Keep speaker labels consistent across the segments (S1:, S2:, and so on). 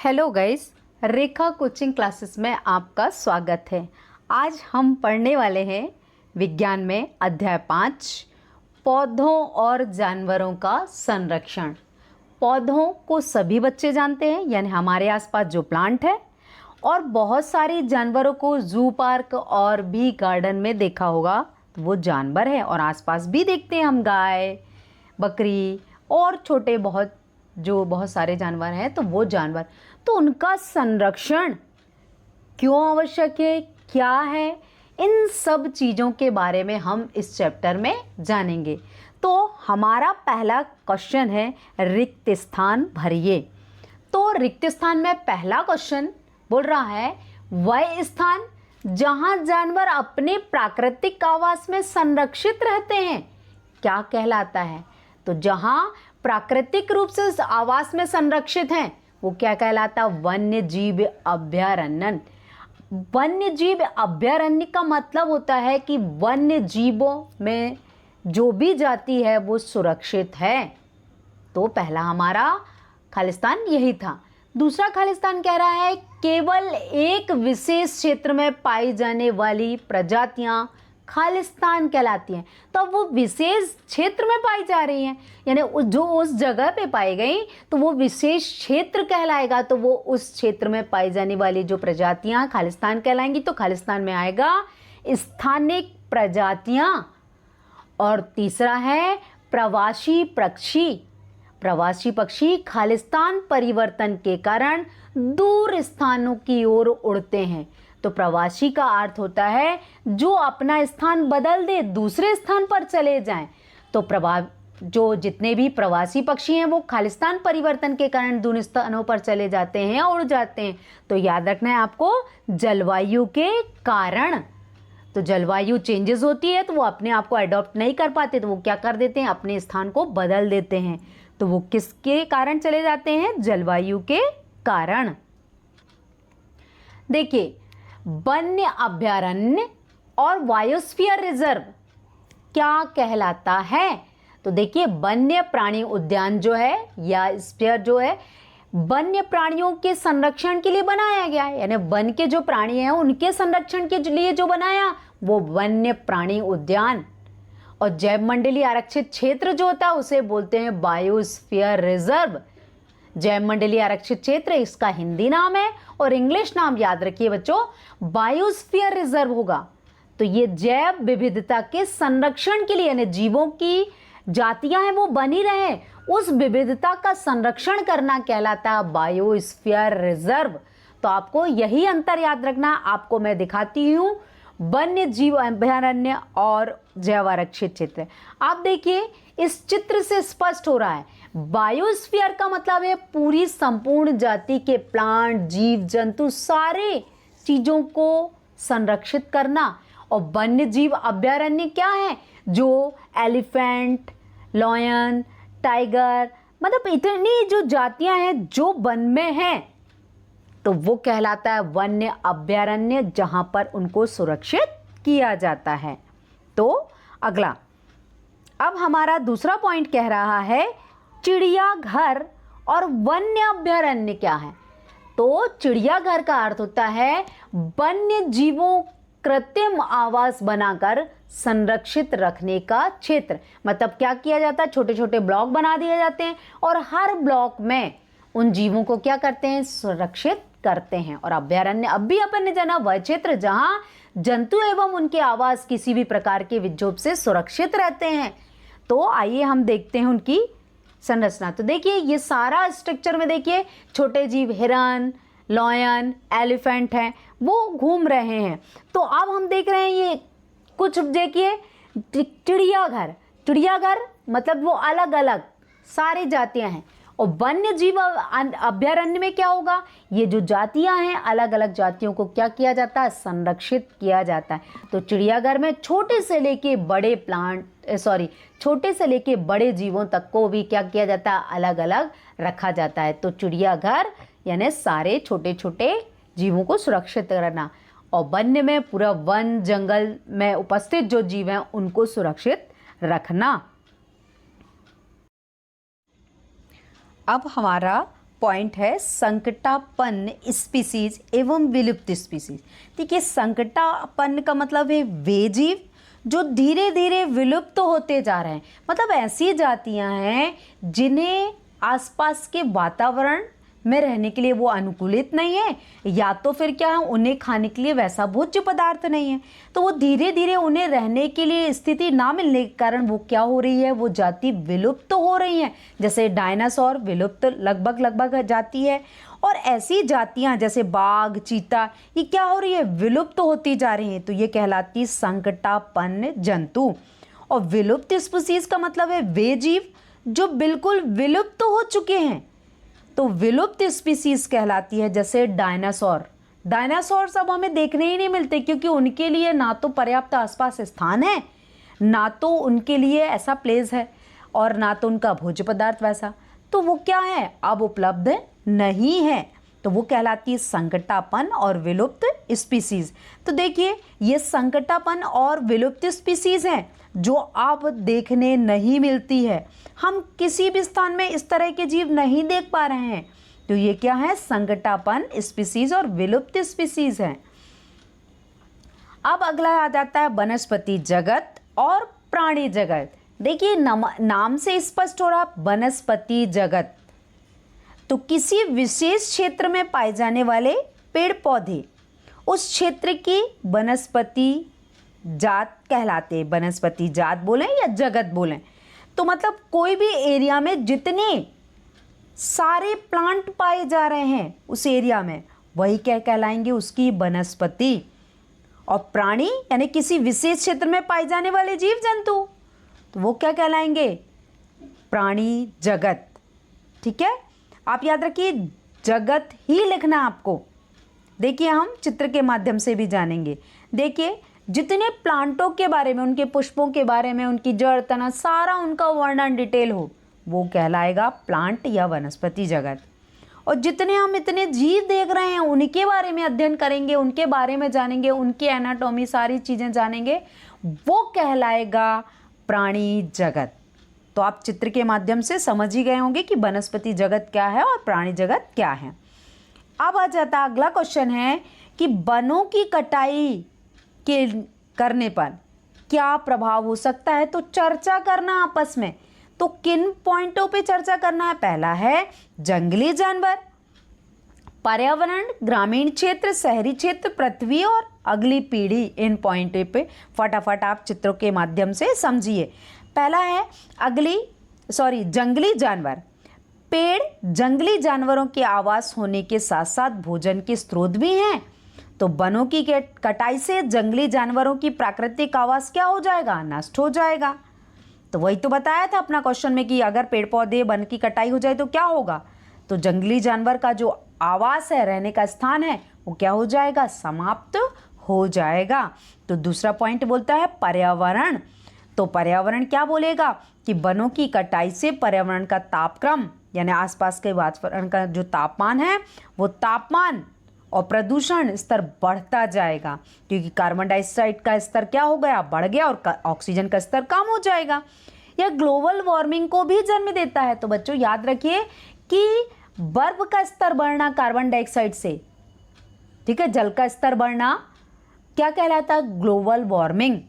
S1: Hello guys, रेखा coaching classes में आपका स्वागत है। आज हम पढ़ने वाले हैं विज्ञान में अध्याय 5 पौधों और जानवरों का संरक्षण। पौधों को सभी बच्चे जानते हैं, यानी हमारे आसपास जो प्लांट है, और बहुत सारे जानवरों को जू पार्क और भी गार्डन में देखा होगा, तो वो जानवर है। और आसपास भी देखते हैं हम गाय, बकरी और छोटे बहुत सारे जानवर हैं, तो वो जानवर, तो उनका संरक्षण क्यों आवश्यक है, क्या है, इन सब चीज़ों के बारे में हम इस चैप्टर में जानेंगे। तो हमारा पहला क्वेश्चन है रिक्त स्थान भरिए। तो रिक्त स्थान में पहला क्वेश्चन बोल रहा है वह स्थान जहां जानवर अपने प्राकृतिक आवास में संरक्षित रहते हैं क्या कहलाता है। तो जहां प्राकृतिक रूप से आवास में संरक्षित हैं वो क्या कहलाता है? वन्य जीव अभयारण्य। वन्य जीव अभयारण्य का मतलब होता है कि वन्य जीवों में जो भी जाति है वो सुरक्षित है। तो पहला हमारा खालिस्तान यही था। दूसरा खालिस्तान कह रहा है केवल एक विशेष क्षेत्र में पाई जाने वाली प्रजातियां खालिस्तान कहलाती हैं। तो अब वो विशेष क्षेत्र में पाई जा रही हैं, यानी जो उस जगह पे पाई गई तो वो विशेष क्षेत्र कहलाएगा। तो वो उस क्षेत्र में पाई जाने वाली जो प्रजातियां खालिस्तान कहलाएंगी। तो खालिस्तान में आएगा स्थानिक प्रजातियां। और तीसरा है प्रवासी पक्षी। प्रवासी पक्षी खालिस्तान परिवर्तन के कारण दूर स्थानों की ओर उड़ते हैं। तो प्रवासी का अर्थ होता है जो अपना स्थान बदल दे, दूसरे स्थान पर चले जाएं। तो जो जितने भी प्रवासी पक्षी हैं वो खालिस्तान परिवर्तन के कारण दूर स्थानों पर चले जाते हैं, उड़ जाते हैं। तो याद रखना है आपको, जलवायु के कारण। तो जलवायु चेंजेस होती है तो वो अपने आप को अडॉप्ट नहीं कर पाते, तो वो क्या कर देते हैं, अपने स्थान को बदल देते हैं। तो वो किसके कारण चले जाते हैं? जलवायु के कारण। देखिए, वन्य अभयारण्य और बायोस्फीयर रिजर्व क्या कहलाता है? तो देखिए, वन्य प्राणी उद्यान जो है या स्फीयर जो है, वन्य प्राणियों के संरक्षण के लिए बनाया गया है, यानी वन के जो प्राणी हैं उनके संरक्षण के लिए जो बनाया वो वन्य प्राणी उद्यान। और जैव मंडलीय आरक्षित क्षेत्र जो होता है उसे बोलते हैं बायोस्फीयर रिजर्व। जैव मंडलीय आरक्षित क्षेत्र इसका हिंदी नाम है, और इंग्लिश नाम याद रखिए बच्चों, बायोस्फीयर रिजर्व होगा। तो ये जैव विविधता के संरक्षण के लिए, यानी जीवों की जातियां हैं वो बनी रहे, उस विविधता का संरक्षण करना कहलाता है बायोस्फीयर रिजर्व। तो आपको यही अंतर याद रखना। आपको मैं दिखाती हूं वन्य जीव अभयारण्य और जैव आरक्षित क्षेत्र। आप देखिए, इस चित्र से स्पष्ट हो रहा है बायोस्फीयर का मतलब है पूरी संपूर्ण जाति के प्लांट, जीव जंतु, सारे चीजों को संरक्षित करना। और वन्य जीव अभयारण्य क्या है? जो एलिफेंट, लायन, टाइगर, मतलब इतनी जो जातियां हैं जो वन में हैं, तो वो कहलाता है वन्य अभयारण्य, जहां पर उनको सुरक्षित किया जाता है। तो अगला, अब हमारा दूसरा पॉइंट कह रहा है चिड़ियाघर और वन्य अभयारण्य क्या है। तो चिड़ियाघर का अर्थ होता है वन्य जीवों कृत्रिम आवास बनाकर संरक्षित रखने का क्षेत्र। मतलब क्या किया जाता है, छोटे छोटे ब्लॉक बना दिए जाते हैं और हर ब्लॉक में उन जीवों को क्या करते हैं, सुरक्षित करते हैं। और अभयारण्य अब भी अपन ने जाना वह क्षेत्र जहां जंतु एवं उनके आवास किसी भी प्रकार के विक्षोभ से सुरक्षित रहते हैं। तो आइए हम देखते हैं उनकी संरचना। तो देखिए, ये सारा स्ट्रक्चर में देखिए छोटे जीव हिरन, लायन, एलिफेंट हैं, वो घूम रहे हैं। तो अब हम देख रहे हैं ये कुछ, देखिए चिड़ियाघर। चिड़ियाघर मतलब वो अलग अलग सारी जातियां हैं। और वन्य जीव अभयारण्य में क्या होगा, ये जो जातियां हैं अलग अलग जातियों को क्या किया जाता है, संरक्षित किया जाता है। तो चिड़ियाघर में छोटे से लेके बड़े जीवों तक को भी क्या किया जाता है, अलग अलग रखा जाता है। तो चिड़ियाघर यानी सारे छोटे छोटे जीवों को सुरक्षित करना, और वन्य में पूरा वन जंगल में उपस्थित जो जीव हैं उनको सुरक्षित रखना। अब हमारा पॉइंट है संकटापन्न स्पीसीज एवं विलुप्त स्पीसीज। देखिए संकटापन्न का मतलब है वे जीव जो धीरे धीरे विलुप्त होते जा रहे हैं, मतलब ऐसी जातियां हैं जिन्हें आसपास के वातावरण में रहने के लिए वो अनुकूलित नहीं है, या तो फिर क्या है उन्हें खाने के लिए वैसा भोज्य पदार्थ नहीं है, तो वो धीरे धीरे उन्हें रहने के लिए स्थिति ना मिलने के कारण वो क्या हो रही है, वो जाति विलुप्त हो रही है। जैसे डायनासोर विलुप्त लगभग जाती है, और ऐसी जातियां जैसे बाघ, चीता, ये क्या हो रही है, विलुप्त होती जा रही हैं, तो ये कहलाती संकटापन्न जंतु। और विलुप्त स्पीसीज का मतलब है वे जीव जो बिल्कुल विलुप्त हो चुके हैं, तो विलुप्त स्पीसीज कहलाती है। जैसे डायनासोर अब हमें देखने ही नहीं मिलते, क्योंकि उनके लिए ना तो पर्याप्त आसपास स्थान है, ना तो उनके लिए ऐसा प्लेस है, और ना तो उनका भोज्य पदार्थ वैसा, तो वो क्या है, अब उपलब्ध नहीं है, तो वो कहलाती है संकटापन्न और विलुप्त स्पीसीज। तो देखिए ये संकटापन्न और विलुप्त स्पीसीज हैं जो अब देखने नहीं मिलती है, हम किसी भी स्थान में इस तरह के जीव नहीं देख पा रहे हैं, तो ये क्या है, संकटापन्न स्पीसीज और विलुप्त स्पीसीज हैं। अब अगला आ जाता है वनस्पति जगत और प्राणी जगत। देखिए नाम से स्पष्ट हो रहा वनस्पति जगत, तो किसी विशेष क्षेत्र में पाए जाने वाले पेड़ पौधे उस क्षेत्र की वनस्पति जात कहलाते हैं। वनस्पति जात बोलें या जगत बोलें, तो मतलब कोई भी एरिया में जितने सारे प्लांट पाए जा रहे हैं उस एरिया में, वही क्या कहलाएंगे, उसकी वनस्पति। और प्राणी यानी किसी विशेष क्षेत्र में पाए जाने वाले जीव जंतु, तो वो क्या कहलाएंगे, प्राणी जगत। ठीक है, आप याद रखिए जगत ही लिखना आपको। देखिए हम चित्र के माध्यम से भी जानेंगे। देखिए जितने प्लांटों के बारे में, उनके पुष्पों के बारे में, उनकी जड़ तना सारा उनका वर्णन डिटेल हो, वो कहलाएगा प्लांट या वनस्पति जगत। और जितने हम इतने जीव देख रहे हैं उनके बारे में अध्ययन करेंगे, उनके बारे में जानेंगे, उनकी एनाटॉमी सारी चीज़ें जानेंगे, वो कहलाएगा प्राणी जगत। तो आप चित्र के माध्यम से समझ ही गए होंगे कि वनस्पति जगत क्या है और प्राणी जगत क्या है। अब आ जाता अगला क्वेश्चन है कि वनों की कटाई के करने पर क्या प्रभाव हो सकता है, तो चर्चा करना आपस में। तो किन पॉइंटों पे चर्चा करना है, पहला है जंगली जानवर, पर्यावरण, ग्रामीण क्षेत्र, शहरी क्षेत्र, पृथ्वी और अगली पीढ़ी। इन पॉइंटों पे फटाफट आप चित्रों के माध्यम से समझिए। पहला है जंगली जानवर। पेड़ जंगली जानवरों के आवास होने के साथ साथ भोजन के स्रोत भी हैं, तो वनों की कटाई से जंगली जानवरों की प्राकृतिक आवास क्या हो जाएगा, नष्ट हो जाएगा। तो वही तो बताया था अपना क्वेश्चन में कि अगर पेड़ पौधे वन की कटाई हो जाए तो क्या होगा, तो जंगली जानवर का जो आवास है, रहने का स्थान है, वो क्या हो जाएगा, समाप्त हो जाएगा। तो दूसरा पॉइंट बोलता है पर्यावरण। तो पर्यावरण क्या बोलेगा कि वनों की कटाई से पर्यावरण का तापक्रम यानी आसपास के वातावरण का जो तापमान है, वो तापमान और प्रदूषण स्तर बढ़ता जाएगा, क्योंकि कार्बन डाइऑक्साइड का स्तर क्या हो गया, बढ़ गया, और ऑक्सीजन का स्तर कम हो जाएगा। यह ग्लोबल वार्मिंग को भी जन्म देता है। तो बच्चों याद रखिए कि बर्फ का स्तर बढ़ना कार्बन डाइऑक्साइड से, ठीक है, जल का स्तर बढ़ना क्या कहलाता है, ग्लोबल वार्मिंग।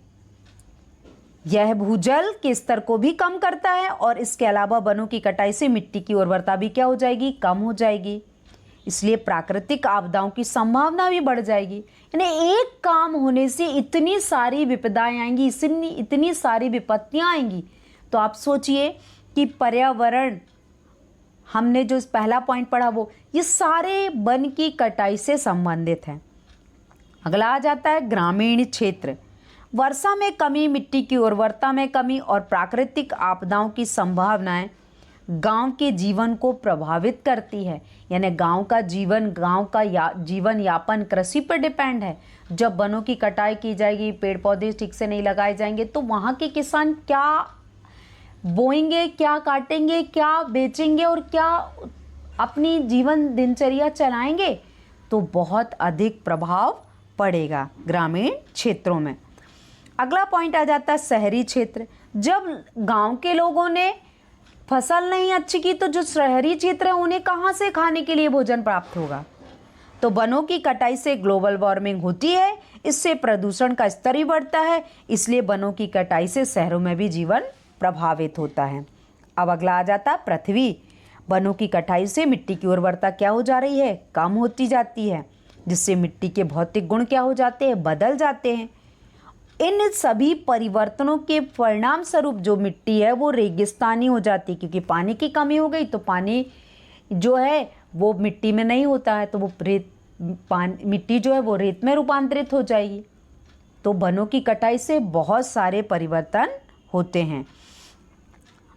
S1: यह भूजल के स्तर को भी कम करता है, और इसके अलावा वनों की कटाई से मिट्टी की उर्वरता भी क्या हो जाएगी, कम हो जाएगी। इसलिए प्राकृतिक आपदाओं की संभावना भी बढ़ जाएगी। यानी एक काम होने से इतनी सारी विपदाएं आएंगी, इतनी सारी विपत्तियां आएंगी। तो आप सोचिए कि पर्यावरण, हमने जो पहला पॉइंट पढ़ा वो, ये सारे वन की कटाई से संबंधित है। अगला आ जाता है ग्रामीण क्षेत्र। वर्षा में कमी, मिट्टी की उर्वरता में कमी और प्राकृतिक आपदाओं की संभावनाएं गांव के जीवन को प्रभावित करती है। यानी गांव का जीवन यापन कृषि पर डिपेंड है। जब वनों की कटाई की जाएगी, पेड़ पौधे ठीक से नहीं लगाए जाएंगे, तो वहाँ के किसान क्या बोएंगे, क्या काटेंगे, क्या बेचेंगे और क्या अपनी जीवन दिनचर्या चलाएंगे, तो बहुत अधिक प्रभाव पड़ेगा ग्रामीण क्षेत्रों में। अगला पॉइंट आ जाता है शहरी क्षेत्र। जब गांव के लोगों ने फसल नहीं अच्छी की तो जो शहरी क्षेत्र है उन्हें कहाँ से खाने के लिए भोजन प्राप्त होगा। तो वनों की कटाई से ग्लोबल वार्मिंग होती है, इससे प्रदूषण का स्तर भी बढ़ता है, इसलिए वनों की कटाई से शहरों में भी जीवन प्रभावित होता है। अब अगला आ जाता पृथ्वी। वनों की कटाई से मिट्टी की उर्वरता क्या हो जा रही है, कम होती जाती है, जिससे मिट्टी के भौतिक गुण क्या हो जाते हैं, बदल जाते हैं। इन सभी परिवर्तनों के परिणाम स्वरूप जो मिट्टी है वो रेगिस्तानी हो जाती है, क्योंकि पानी की कमी हो गई तो पानी जो है वो मिट्टी में नहीं होता है, तो वो मिट्टी जो है वो रेत में रूपांतरित हो जाएगी। तो वनों की कटाई से बहुत सारे परिवर्तन होते हैं।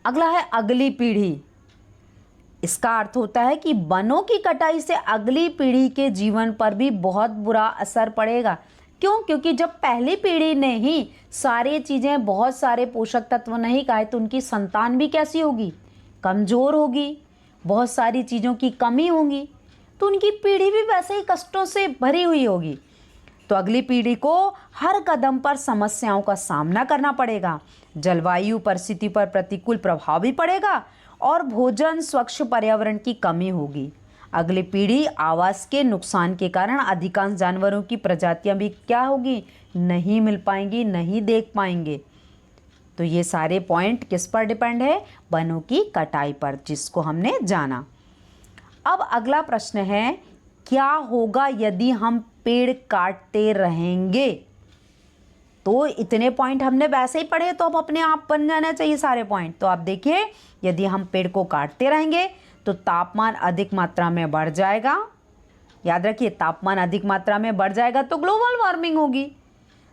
S1: अगला है अगली पीढ़ी। इसका अर्थ होता है कि वनों की कटाई से अगली पीढ़ी के जीवन पर भी बहुत बुरा असर पड़ेगा। क्यों? क्योंकि जब पहली पीढ़ी ने ही सारी चीज़ें, बहुत सारे पोषक तत्व नहीं खाए तो उनकी संतान भी कैसी होगी, कमज़ोर होगी, बहुत सारी चीज़ों की कमी होगी, तो उनकी पीढ़ी भी वैसे ही कष्टों से भरी हुई होगी। तो अगली पीढ़ी को हर कदम पर समस्याओं का सामना करना पड़ेगा। जलवायु परिस्थिति पर प्रतिकूल प्रभाव भी पड़ेगा और भोजन, स्वच्छ पर्यावरण की कमी होगी। अगली पीढ़ी आवास के नुकसान के कारण अधिकांश जानवरों की प्रजातियां भी क्या होगी, नहीं मिल पाएंगी, नहीं देख पाएंगे। तो ये सारे पॉइंट किस पर डिपेंड है, वनों की कटाई पर, जिसको हमने जाना। अब अगला प्रश्न है, क्या होगा यदि हम पेड़ काटते रहेंगे। तो इतने पॉइंट हमने वैसे ही पढ़े तो अब अपने आप बन जाना चाहिए सारे पॉइंट। तो आप देखिए, यदि हम पेड़ को काटते रहेंगे तो तापमान अधिक मात्रा में बढ़ जाएगा। याद रखिए, तापमान अधिक मात्रा में बढ़ जाएगा तो ग्लोबल वार्मिंग होगी।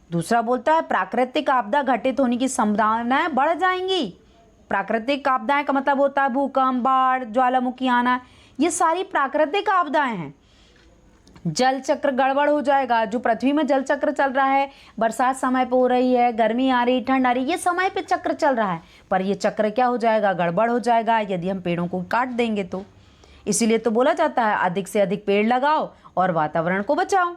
S1: दूसरा बोलता है प्राकृतिक आपदा घटित होने की संभावनाएं बढ़ जाएंगी। प्राकृतिक आपदाएं का मतलब होता है भूकंप, बाढ़, ज्वालामुखी आना, ये सारी प्राकृतिक आपदाएं हैं। जल चक्र गड़बड़ हो जाएगा। जो पृथ्वी में जल चक्र चल रहा है, बरसात समय पे हो रही है, गर्मी आ रही, ठंड आ रही, ये समय पे चक्र चल रहा है, पर ये चक्र क्या हो जाएगा, गड़बड़ हो जाएगा यदि हम पेड़ों को काट देंगे तो। इसीलिए तो बोला जाता है अधिक से अधिक पेड़ लगाओ और वातावरण को बचाओ।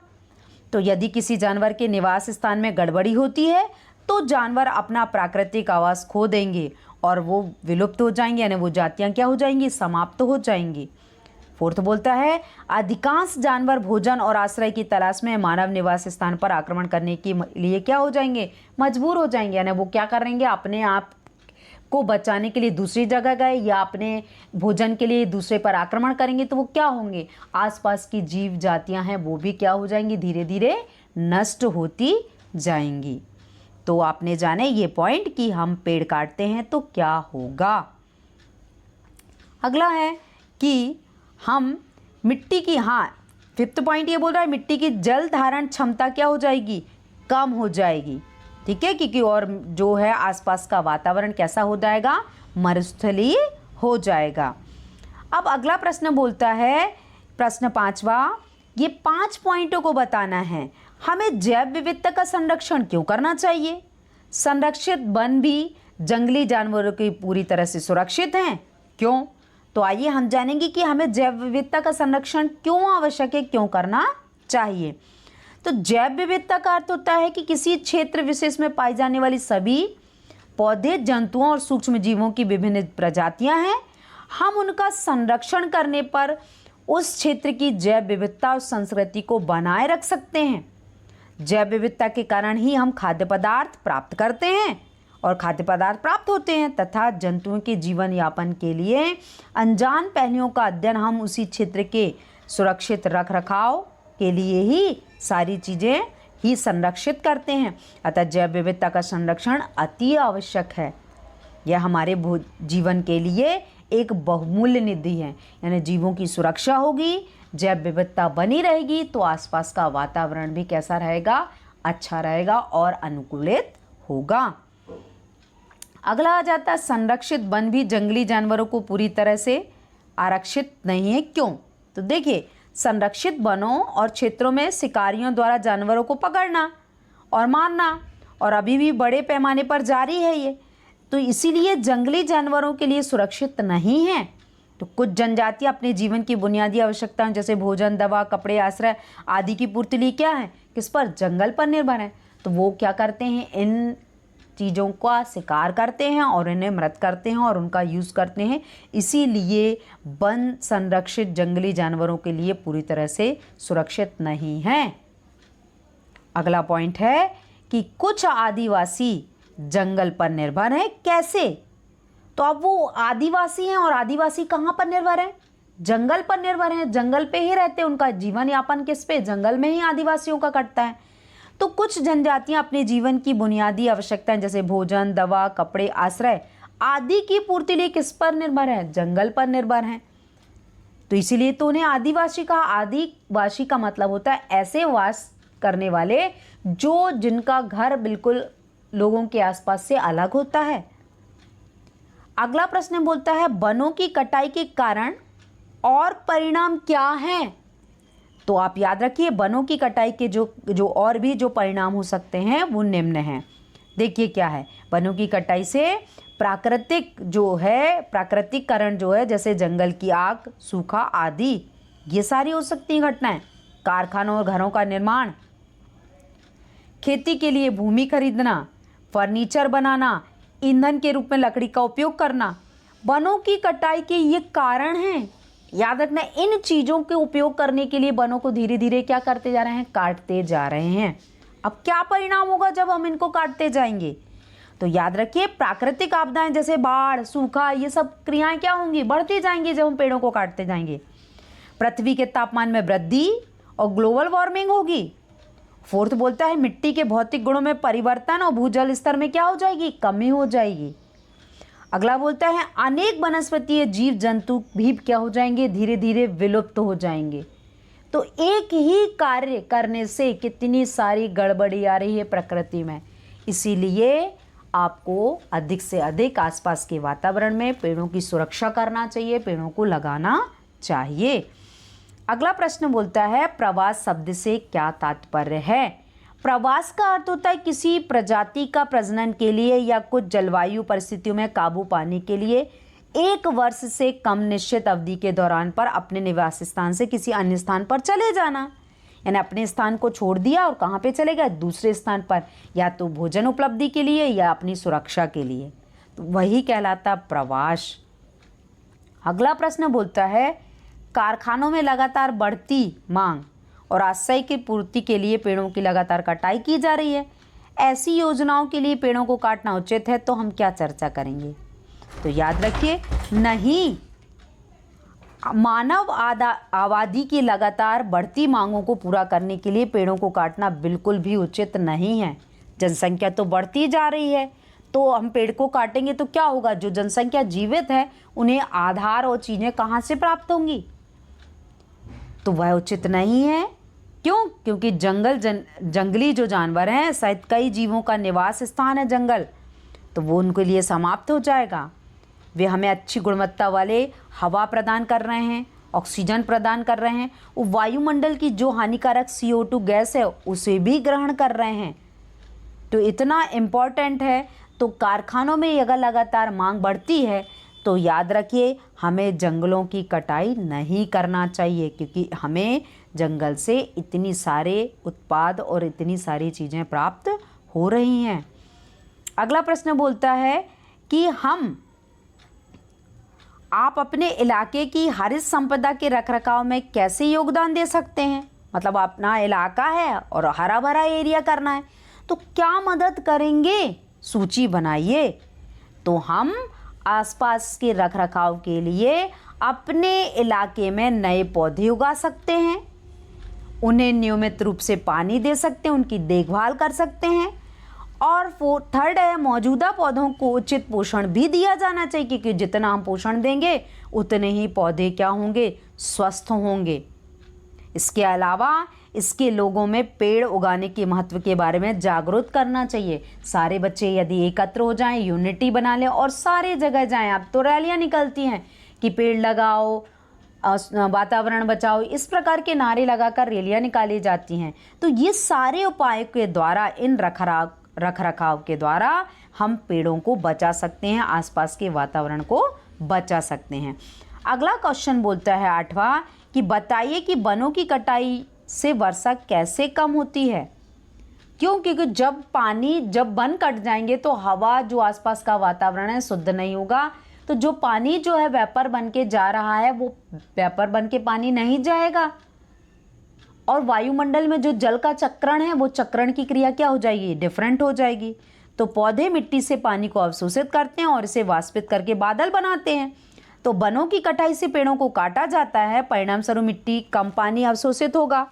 S1: तो यदि किसी जानवर के निवास स्थान में गड़बड़ी होती है तो जानवर अपना प्राकृतिक आवास खो देंगे और वो विलुप्त हो जाएंगे, यानी वो जातियाँ क्या हो जाएंगी, समाप्त हो जाएंगी। फोर्थ बोलता है अधिकांश जानवर भोजन और आश्रय की तलाश में मानव निवास स्थान पर आक्रमण करने के लिए क्या हो जाएंगे, मजबूर हो जाएंगे, यानी वो क्या करेंगे, अपने आप को बचाने के लिए दूसरी जगह गए या अपने भोजन के लिए दूसरे पर आक्रमण करेंगे तो वो क्या होंगे, आसपास की जीव जातियां हैं वो भी क्या हो जाएंगी, धीरे धीरे नष्ट होती जाएंगी। तो आपने जाने ये पॉइंट कि हम पेड़ काटते हैं तो क्या होगा। अगला है कि हम मिट्टी की, हाँ फिफ्थ पॉइंट ये बोल रहा है मिट्टी की जल धारण क्षमता क्या हो जाएगी, कम हो जाएगी। ठीक है, क्योंकि और जो है आसपास का वातावरण कैसा हो जाएगा, मरुस्थलीय हो जाएगा। अब अगला प्रश्न बोलता है, प्रश्न 5वां, ये 5 पॉइंटों को बताना है, हमें जैव विविधता का संरक्षण क्यों करना चाहिए। संरक्षित वन भी जंगली जानवरों की पूरी तरह से सुरक्षित हैं, क्यों। तो आइए हम जानेंगे कि हमें जैव विविधता का संरक्षण क्यों आवश्यक है, क्यों करना चाहिए। तो जैव विविधता का अर्थ होता है कि किसी क्षेत्र विशेष में पाई जाने वाली सभी पौधे, जंतुओं और सूक्ष्म जीवों की विभिन्न प्रजातियां हैं। हम उनका संरक्षण करने पर उस क्षेत्र की जैव विविधता और संस्कृति को बनाए रख सकते हैं। जैव विविधता के कारण ही हम खाद्य पदार्थ प्राप्त करते हैं और खाद्य पदार्थ प्राप्त होते हैं तथा जंतुओं के जीवन यापन के लिए अनजान पहलुओं का अध्ययन हम उसी क्षेत्र के सुरक्षित रख रखाव के लिए ही सारी चीज़ें ही संरक्षित करते हैं। अतः जैव विविधता का संरक्षण अति आवश्यक है। यह हमारे जीवन के लिए एक बहुमूल्य निधि है, यानी जीवों की सुरक्षा होगी, जैव विविधता बनी रहेगी तो आसपास का वातावरण भी कैसा रहेगा, अच्छा रहेगा और अनुकूलित होगा। अगला आ जाता है संरक्षित वन भी जंगली जानवरों को पूरी तरह से आरक्षित नहीं है, क्यों। तो देखिए, संरक्षित वनों और क्षेत्रों में शिकारियों द्वारा जानवरों को पकड़ना और मारना और अभी भी बड़े पैमाने पर जारी है ये, तो इसीलिए जंगली जानवरों के लिए सुरक्षित नहीं है। तो कुछ जनजातियां अपने जीवन की बुनियादी आवश्यकताओं जैसे भोजन, दवा, कपड़े, आश्रय आदि की पूर्ति लिए क्या है, किस पर, जंगल पर निर्भर है। तो वो क्या करते हैं, इन चीज़ों का शिकार करते हैं और इन्हें मृत करते हैं और उनका यूज़ करते हैं। इसीलिए वन संरक्षित जंगली जानवरों के लिए पूरी तरह से सुरक्षित नहीं हैं। अगला पॉइंट है कि कुछ आदिवासी जंगल पर निर्भर हैं। कैसे? तो अब वो आदिवासी हैं और आदिवासी कहाँ पर निर्भर हैं? जंगल पर निर्भर हैं, जंगल पे ही रहते हैं। उनका जीवन यापन किस पे? जंगल में ही आदिवासियों का कटता है। तो कुछ जनजातियां अपने जीवन की बुनियादी आवश्यकताएं जैसे भोजन, दवा, कपड़े, आश्रय आदि की पूर्ति लिए किस पर निर्भर है? जंगल पर निर्भर हैं। तो इसीलिए तो उन्हें आदिवासी कहा। आदिवासी का मतलब होता है ऐसे वास करने वाले जो जिनका घर बिल्कुल लोगों के आसपास से अलग होता है। अगला प्रश्न बोलता है वनों की कटाई के कारण और परिणाम क्या हैं? तो आप याद रखिए वनों की कटाई के जो और भी जो परिणाम हो सकते हैं वो निम्न हैं। देखिए क्या है। वनों की कटाई से प्राकृतिकरण जो है जैसे जंगल की आग, सूखा आदि ये सारी हो सकती हैं घटनाएं। कारखानों और घरों का निर्माण, खेती के लिए भूमि खरीदना, फर्नीचर बनाना, ईंधन के रूप में लकड़ी का उपयोग करना, वनों की कटाई के ये कारण हैं। याद रखना इन चीज़ों के उपयोग करने के लिए वनों को धीरे धीरे क्या करते जा रहे हैं? काटते जा रहे हैं। अब क्या परिणाम होगा जब हम इनको काटते जाएंगे? तो याद रखिए प्राकृतिक आपदाएं जैसे बाढ़, सूखा ये सब क्रियाएं क्या होंगी? बढ़ती जाएंगी जब हम पेड़ों को काटते जाएंगे। पृथ्वी के तापमान में वृद्धि और ग्लोबल वार्मिंग होगी। फोर्थ बोलता है मिट्टी के भौतिक गुणों में परिवर्तन और भूजल स्तर में क्या हो जाएगी? कमी हो जाएगी। अगला बोलता है अनेक वनस्पतीय जीव जंतु भी क्या हो जाएंगे? धीरे धीरे विलुप्त हो जाएंगे। तो एक ही कार्य करने से कितनी सारी गड़बड़ी आ रही है प्रकृति में। इसीलिए आपको अधिक से अधिक आसपास के वातावरण में पेड़ों की सुरक्षा करना चाहिए, पेड़ों को लगाना चाहिए। अगला प्रश्न बोलता है प्रवास शब्द से क्या तात्पर्य है? प्रवास का अर्थ होता है किसी प्रजाति का प्रजनन के लिए या कुछ जलवायु परिस्थितियों में काबू पाने के लिए एक वर्ष से कम निश्चित अवधि के दौरान पर अपने निवास स्थान से किसी अन्य स्थान पर चले जाना। यानी अपने स्थान को छोड़ दिया और कहाँ पे चले गए? दूसरे स्थान पर, या तो भोजन उपलब्धि के लिए या अपनी सुरक्षा के लिए। तो वही कहलाता प्रवास। अगला प्रश्न बोलता है कारखानों में लगातार बढ़ती मांग और आश्रय की पूर्ति के लिए पेड़ों की लगातार कटाई की जा रही है। ऐसी योजनाओं के लिए पेड़ों को काटना उचित है। तो हम क्या चर्चा करेंगे? तो याद रखिए नहीं, मानव आबादी की लगातार बढ़ती मांगों को पूरा करने के लिए पेड़ों को काटना बिल्कुल भी उचित नहीं है। जनसंख्या तो बढ़ती जा रही है, तो हम पेड़ को काटेंगे तो क्या होगा? जो जनसंख्या जीवित है उन्हें आधार और चीज़ें कहाँ से प्राप्त होंगी? तो वह उचित नहीं है। क्यों? क्योंकि जंगली जो जानवर हैं, शायद कई जीवों का निवास स्थान है जंगल, तो वो उनके लिए समाप्त हो जाएगा। वे हमें अच्छी गुणवत्ता वाले हवा प्रदान कर रहे हैं, ऑक्सीजन प्रदान कर रहे हैं, वो वायुमंडल की जो हानिकारक CO2 गैस है उसे भी ग्रहण कर रहे हैं। तो इतना इम्पॉर्टेंट है। तो कारखानों में अगर लगातार मांग बढ़ती है तो याद रखिए हमें जंगलों की कटाई नहीं करना चाहिए, क्योंकि हमें जंगल से इतनी सारे उत्पाद और इतनी सारी चीज़ें प्राप्त हो रही हैं। अगला प्रश्न बोलता है कि आप अपने इलाके की हरित संपदा के रखरखाव में कैसे योगदान दे सकते हैं? मतलब अपना इलाका है और हरा भरा एरिया करना है, तो क्या मदद करेंगे? सूची बनाइए। तो हम आसपास के रखरखाव के लिए अपने इलाके में नए पौधे उगा सकते हैं, उन्हें नियमित रूप से पानी दे सकते हैं, उनकी देखभाल कर सकते हैं। और थर्ड है मौजूदा पौधों को उचित पोषण भी दिया जाना चाहिए, क्योंकि जितना हम पोषण देंगे उतने ही पौधे क्या होंगे? स्वस्थ होंगे। इसके अलावा इसके लोगों में पेड़ उगाने के महत्व के बारे में जागरूक करना चाहिए। सारे बच्चे यदि एकत्र हो जाएं, यूनिटी बना लें और सारे जगह जाएं। अब तो रैलियां निकलती हैं कि पेड़ लगाओ, वातावरण बचाओ, इस प्रकार के नारे लगाकर रैलियां निकाली जाती हैं। तो ये सारे उपायों के द्वारा, इन रखरखाव के द्वारा हम पेड़ों को बचा सकते हैं, आसपास के वातावरण को बचा सकते हैं। अगला क्वेश्चन बोलता है 8वां कि बताइए कि वनों की कटाई से वर्षा कैसे कम होती है? क्यों? क्योंकि जब वन कट जाएंगे तो हवा जो आसपास का वातावरण है शुद्ध नहीं होगा, तो जो पानी जो है वेपर बन के जा रहा है वो वेपर बन के पानी नहीं जाएगा, और वायुमंडल में जो जल का चक्रण है वो चक्रण की क्रिया क्या हो जाएगी? डिफरेंट हो जाएगी। तो पौधे मिट्टी से पानी को अवशोषित करते हैं और इसे वाष्पित करके बादल बनाते हैं। तो वनों की कटाई से पेड़ों को काटा जाता है, परिणाम स्वरूप मिट्टी कम पानी अवशोषित होगा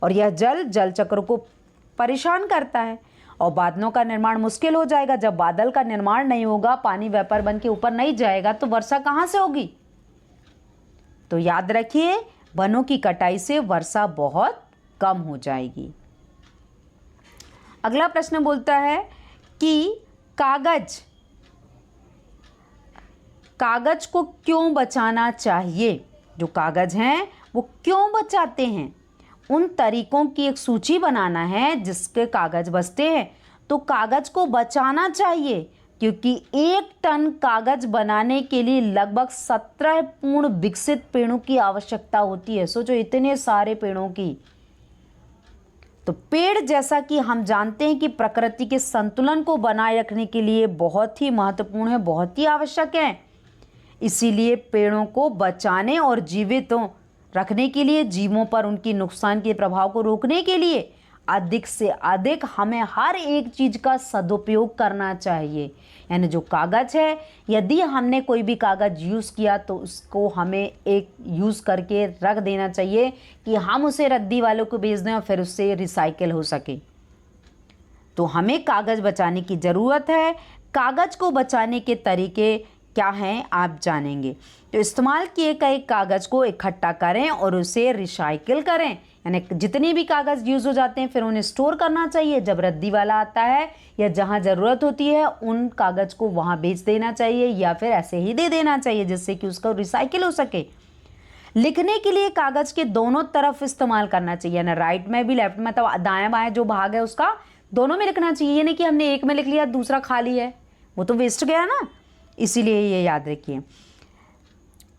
S1: और यह जल चक्र को परेशान करता है और बादलों का निर्माण मुश्किल हो जाएगा। जब बादल का निर्माण नहीं होगा, पानी वेपर बन के ऊपर नहीं जाएगा, तो वर्षा कहाँ से होगी? तो याद रखिए, वनों की कटाई से वर्षा बहुत कम हो जाएगी। अगला प्रश्न बोलता है कि कागज को क्यों बचाना चाहिए? जो कागज हैं वो क्यों बचाते हैं? उन तरीकों की एक सूची बनाना है जिसके कागज बचते हैं। तो कागज को बचाना चाहिए क्योंकि 1 टन कागज बनाने के लिए लगभग 17 पूर्ण विकसित पेड़ों की आवश्यकता होती है। सोचो, इतने सारे पेड़ों की। तो पेड़, जैसा कि हम जानते हैं कि प्रकृति के संतुलन को बनाए रखने के लिए बहुत ही महत्वपूर्ण है, बहुत ही आवश्यक है। इसीलिए पेड़ों को बचाने और जीवित रखने के लिए, जीवों पर उनकी नुकसान के प्रभाव को रोकने के लिए अधिक से अधिक हमें हर एक चीज का सदुपयोग करना चाहिए। यानी जो कागज है, यदि हमने कोई भी कागज यूज़ किया तो उसको हमें एक यूज़ करके रख देना चाहिए कि हम उसे रद्दी वालों को बेच दें और फिर उससे रिसाइकिल हो सके। तो हमें कागज बचाने की ज़रूरत है। कागज को बचाने के तरीके क्या हैं आप जानेंगे। तो इस्तेमाल किए गए कागज को इकट्ठा करें और उसे रिसाइकिल करें। यानी जितने भी कागज यूज़ हो जाते हैं फिर उन्हें स्टोर करना चाहिए। जब रद्दी वाला आता है या जहां ज़रूरत होती है उन कागज को वहां बेच देना चाहिए या फिर ऐसे ही दे देना चाहिए जिससे कि उसका रिसाइकिल हो सके। लिखने के लिए कागज के दोनों तरफ इस्तेमाल करना चाहिए, ना राइट में भी लेफ्ट में, मतलब दाएं बाएं जो भाग है उसका दोनों में लिखना चाहिए। ये नहीं कि हमने एक में लिख लिया दूसरा खाली है, वो तो वेस्ट गया ना। इसीलिए ये याद रखिए।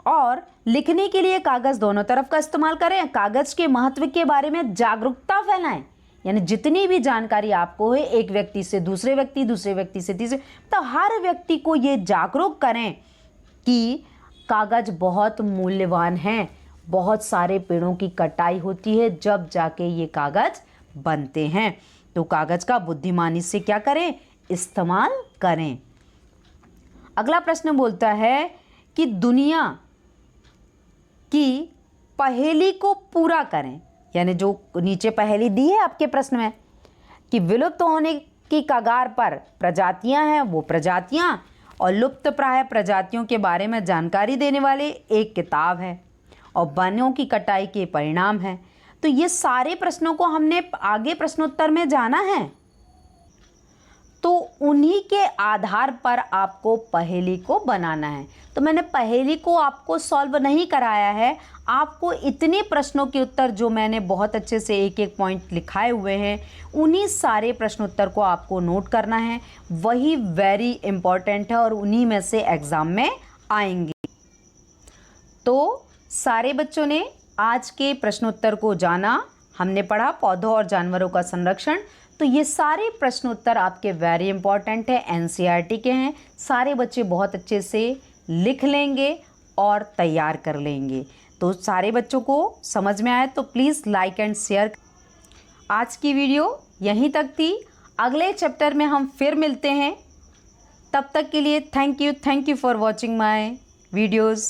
S1: और लिखने के लिए कागज दोनों तरफ का इस्तेमाल करें। कागज के महत्व के बारे में जागरूकता फैलाएं। यानी जितनी भी जानकारी आपको है, एक व्यक्ति से दूसरे व्यक्ति, दूसरे व्यक्ति से तीसरे, तो हर व्यक्ति को ये जागरूक करें कि कागज बहुत मूल्यवान है। बहुत सारे पेड़ों की कटाई होती है जब जाके ये कागज बनते हैं। तो कागज का बुद्धिमानी से क्या करें? इस्तेमाल करें। अगला प्रश्न बोलता है कि दुनिया की पहेली को पूरा करें। यानी जो नीचे पहेली दी है आपके प्रश्न में कि विलुप्त होने की कगार पर प्रजातियां हैं, वो प्रजातियां और लुप्त प्राय प्रजातियों के बारे में जानकारी देने वाले एक किताब है और वनों की कटाई के परिणाम है। तो ये सारे प्रश्नों को हमने आगे प्रश्नोत्तर में जाना है। तो उन्हीं के आधार पर आपको पहेली को बनाना है। तो मैंने पहेली को आपको सॉल्व नहीं कराया है, आपको इतने प्रश्नों के उत्तर जो मैंने बहुत अच्छे से एक एक पॉइंट लिखाए हुए हैं उन्हीं सारे प्रश्नोत्तर को आपको नोट करना है। वही वेरी इंपॉर्टेंट है और उन्हीं में से एग्ज़ाम में आएंगे। तो सारे बच्चों ने आज के प्रश्नोत्तर को जाना। हमने पढ़ा पौधों और जानवरों का संरक्षण। तो ये सारे प्रश्नोत्तर आपके वेरी इंपॉर्टेंट है, एनसीईआरटी के हैं। सारे बच्चे बहुत अच्छे से लिख लेंगे और तैयार कर लेंगे। तो सारे बच्चों को समझ में आए तो प्लीज़ लाइक एंड शेयर। आज की वीडियो यहीं तक थी। अगले चैप्टर में हम फिर मिलते हैं। तब तक के लिए thank you for watching my videos.